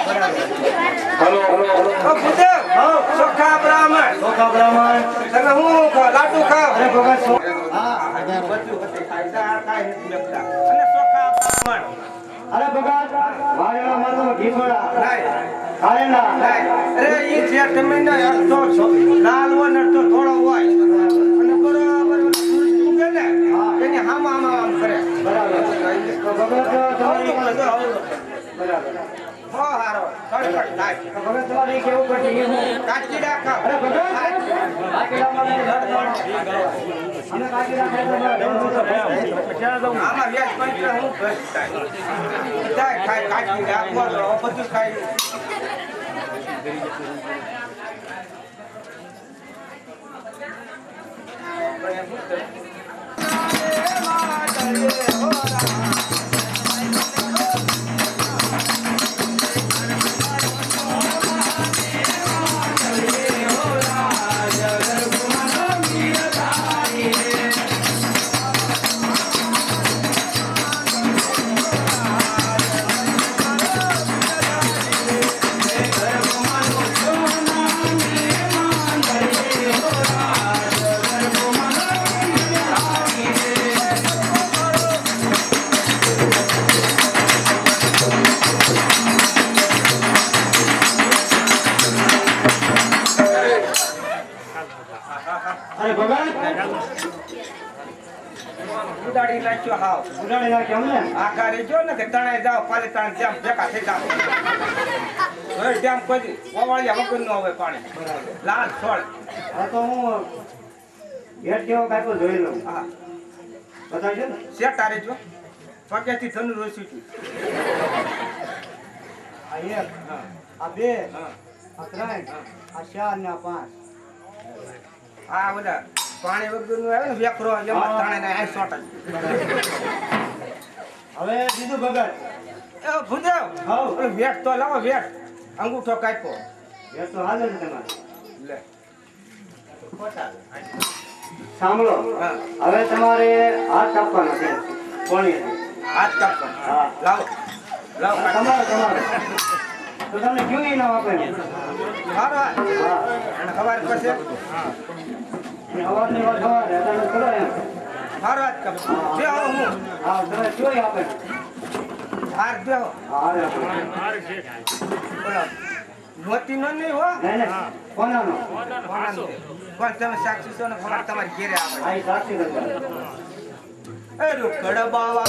Hello ओ बुदेव सोखा ब्राह्मण તમે હું લાડુ ખાવ અરે ભગત હા બધું બધે ખાયદા કાઈ નથી લખતા અને સોખા બ્રાહ્મણ અરે ભગત વાળેલા મારો ઘીસોડા નહીં ખારેલા નહીં અરે ઈ જે તમે ને અડધો લાલ હોય ને અડધો થોડો હોય અને બરાબર સૂરજ ઉગે ને એની હામાં આમ કરે બરાબર તો ભગત તમારી બરાબર હો હારો કડકડ લાય તો ભગત તમારી કેવું પડે હું કાચી રાખો અરે ભગત કાકીડા મને અમે કાકીડા ખાઈ આમાં વ્યાજ પંચર હું બસ થાય ખાય કાચી રાખો તો બધું ખાય અરે ભગત ઉડાડી નાખ્યો હાવ ઉડાડી નાખ્યો અમને આખા રેજો ને કે તણાઈ જાવ પાલે તણ જામ ભેગા થઈ જાવ હવે જામ કોઈ ઓવાળિયા વગર નો આવે પાણી લાલ છોડ આ તો હું ગેટ કેવો કાકો જોઈ લઉં હા બતાવજો ને શેટ આરે જો પગેથી ધનુ રોસી છું આ એક આ બે આ ત્રણ આ ચાર ને આ પાંચ આ બધા પાણી વગર નું આવે ને વેકરો એમાં તણે ને આ શોટ હવે બીજું ભગત એ ભુદેવ હાઉ ઓલો વેટ તો લાવો વેટ અંગૂઠો કાપ્યો ગેટ તો હાજર છે તમારે લે સાંભળો હા હવે તમારે હાથ આપવાના છે કોણી હાથ કાપો હા લાવો લાવો તમારે તમારે તો તમને ક્યું ઇનામ આપે મારો હાથ હા અને ખબર પડશે અને અવાજની વાત સવારે અત્યારે કરો એમ મારો હાથ કાપો જે આવો હું હા તમે ક્યું આપે હાર દેવો હા હારે આપે બોલો મોતી નો નહીં હો નહીં નહીં કોનાનો પણ તમે સાક્ષી છો ને ખબર તમારી ઘેરે આવે આ ઈ સાક્ષી કરતા એ રોકડ બાવા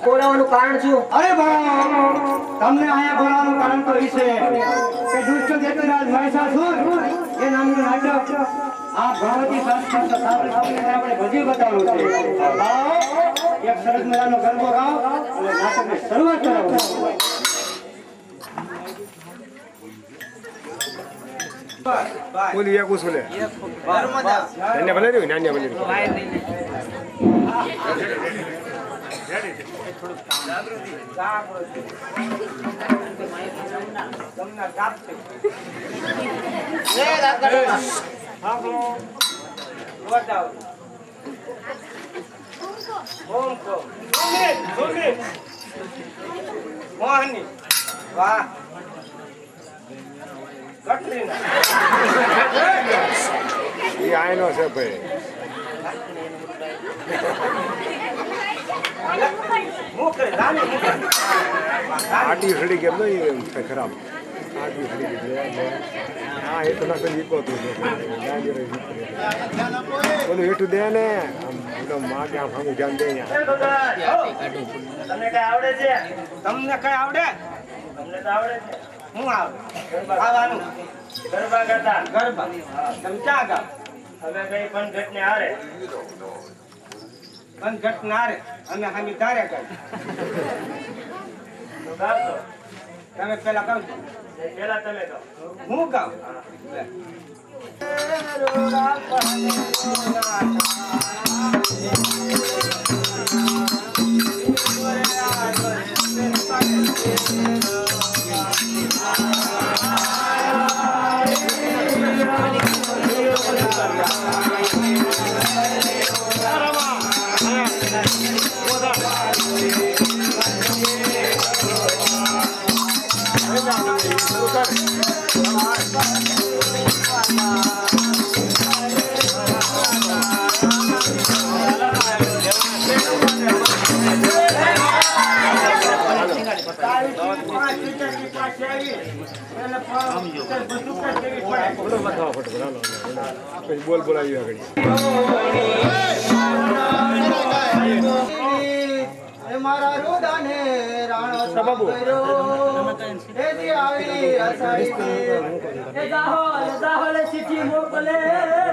બોલાવવાનું કારણ શું? અરે ભગવાન તમને અહીંયા બોલાવવાનું કારણ તો એ છે કે દુષ્ટ દેવરાજ મહિષાસુર એ નામનું નાટક આ ભગવતી સંસ્કૃત આપણે ભજી બતાવવું છે. આવો એક સરસ મજાનો ગરબો ગાઓ અને નાટકની શરૂઆત કરાવો. બોલી એક ઉસલે નર્મદા નાન્ય ભલે રહ્યું નાન્ય ભલે રહ્યું જાગૃતિ ના જાપતે બતાવો મોહની વાહ કટરીના એ આયનો છે ભાઈ મુખે રાની મુખે આટી સડી કેમ નહીં ખરાબ આટી સડી ગઈ હા એ તો ના કરી પોતું બોલું હેઠું દે ને આમ માં ક્યાં ફાંગું ધ્યાન દે તમને કઈ આવડે છે તમને કઈ આવડે તમને તો આવડે છે હું આવડે ખાવાનું ગરબા કરતા ગરબા તમે ક્યાં ગાવ હવે કઈ પણ ઘટને હારે પણ ઘટને હારે અમે હામી ધારે કરી તમે પેલા કહો પેલા તમે કહો હું કહું બોલ બોલાવી આગળ મારા રુદાને રાણો સાબરો એજી આવી અસાઈ એ દાહોલ ચિઠ્ઠી મોકલે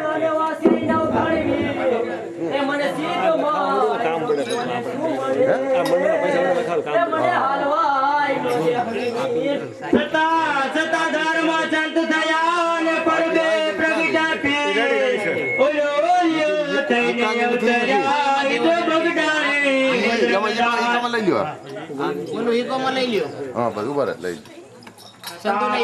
અને વાસી નવ ઘણી એ મને સીધો માં કામ પડે આ મંડળના પૈસા બતાવ કામ મને હાલવાય સતા ધર્મ ચંત થયા ને પરબે પ્રગટા પે ઓલો થઈને અવતર્યા ઈદો બગડાએ લઈ લ્યો બોલું ઈકોમાં લઈ લ્યો હા બસ ઉભા રહે લઈ સંતોને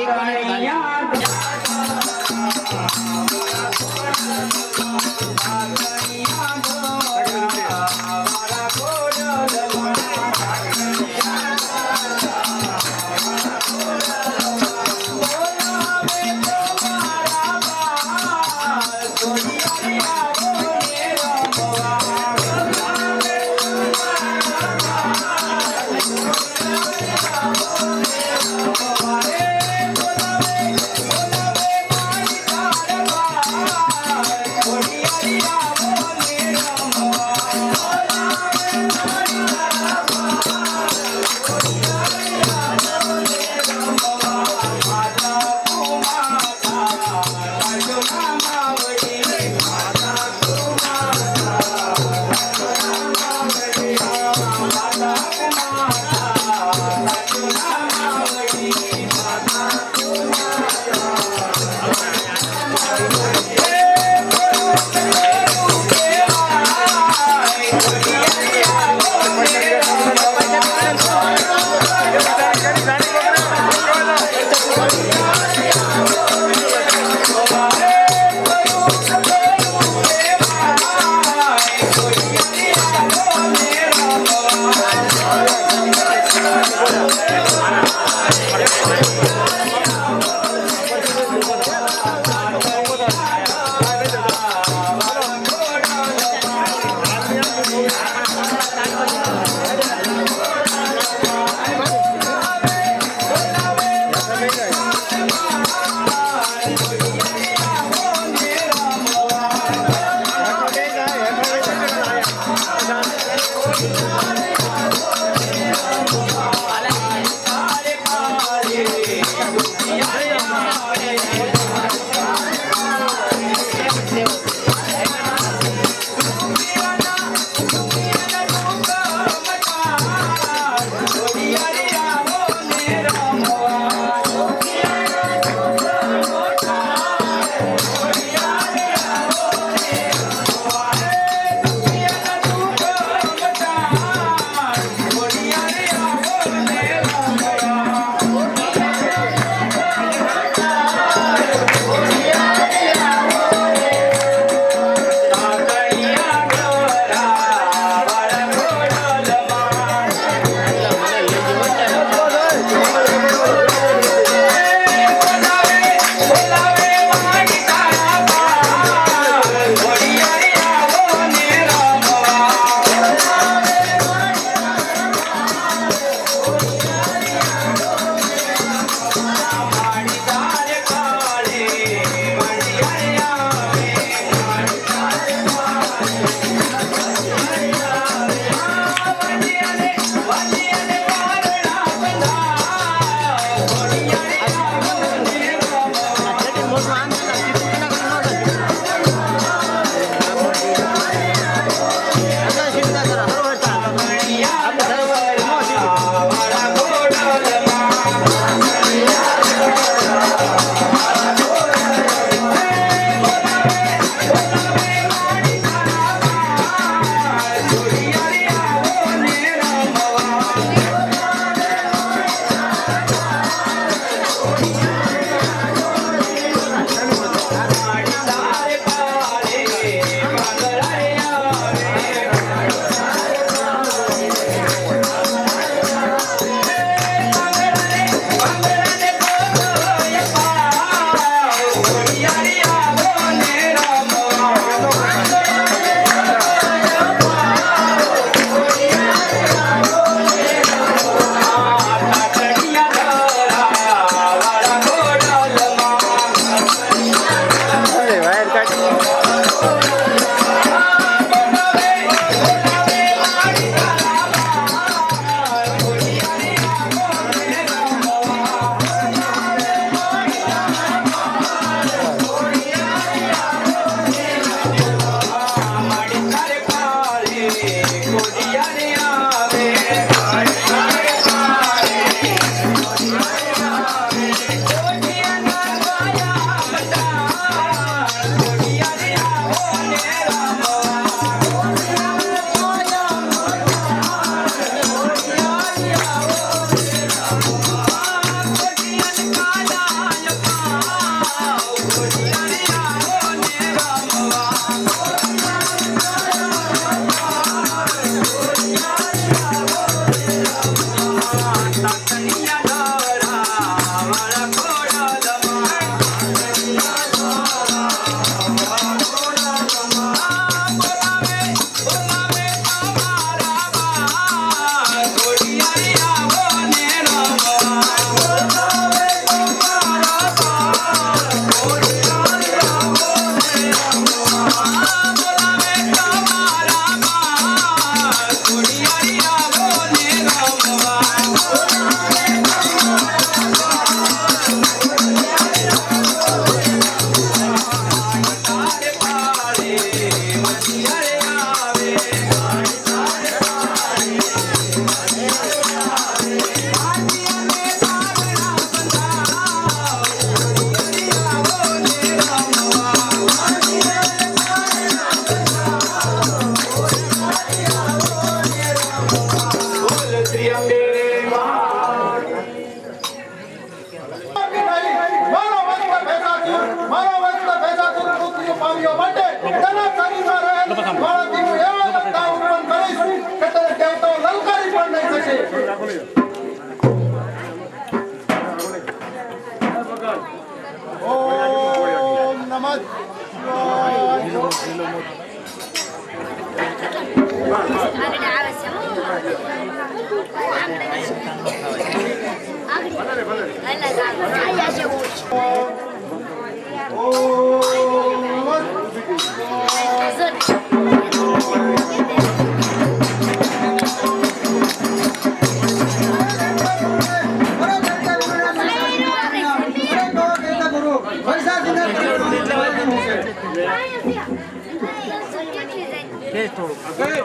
ઓમ નમઃ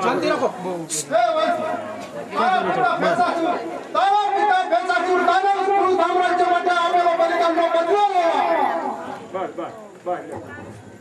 શાંતિ રાખો બસ બસ બસ